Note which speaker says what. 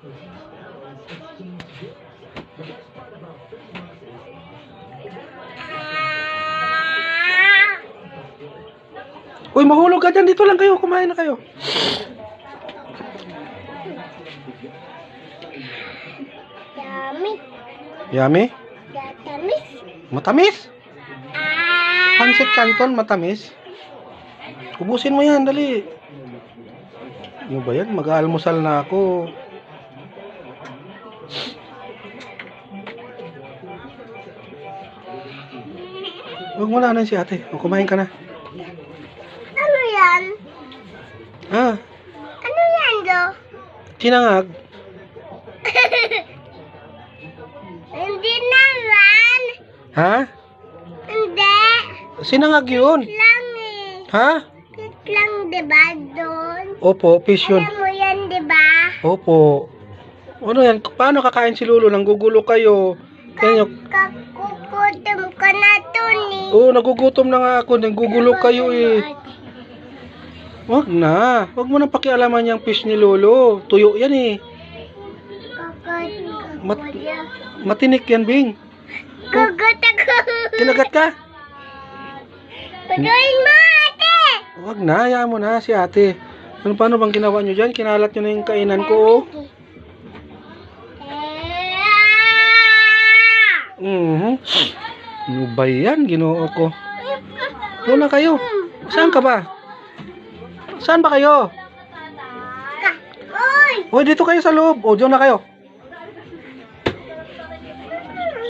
Speaker 1: Uy, mahulog ka dyan. Dito lang kayo. Kumain na kayo.
Speaker 2: Yummy.
Speaker 1: Yummy?
Speaker 2: Tamis.
Speaker 1: Matamis? Pancit Canton, matamis? Ubusin mo yan, dali. Ano ba yan? Mag-aalmusal na ako. Huwag mo na si ate. O, kumain ka na.
Speaker 2: Ano yan?
Speaker 1: Ah,
Speaker 2: Ano yan, Do?
Speaker 1: sinangag.
Speaker 2: Hindi naman.
Speaker 1: Ha?
Speaker 2: Hindi.
Speaker 1: Sinangag yun.
Speaker 2: Lang eh.
Speaker 1: Ha?
Speaker 2: Cake lang, diba, doon?
Speaker 1: Opo, fish yun.
Speaker 2: Alam mo yan, diba?
Speaker 1: Opo. Ano yan? Paano kakain si Lolo? Nanggugulo kayo. Kaya,
Speaker 2: Kakukutom ka na, Tony.
Speaker 1: nagugutom na nga ako. Nanggugulo kayo eh. Wag na. Wag mo nang pakialaman yung fish ni Lolo. Tuyo yan eh. Matinik yan, Bing.
Speaker 2: Gugut ako.
Speaker 1: Kinagat ka?
Speaker 2: Pagawin mo, ate.
Speaker 1: Wag na. Hayaan mo na si ate. Paano bang ginawa nyo dyan? Kinalat nyo na yung kainan ko. Ano ba yan? Ginoo ko. Doon na kayo. Saan ka ba? Saan ba kayo?
Speaker 2: Uy!
Speaker 1: Uy, dito kayo sa loob. O, doon na kayo.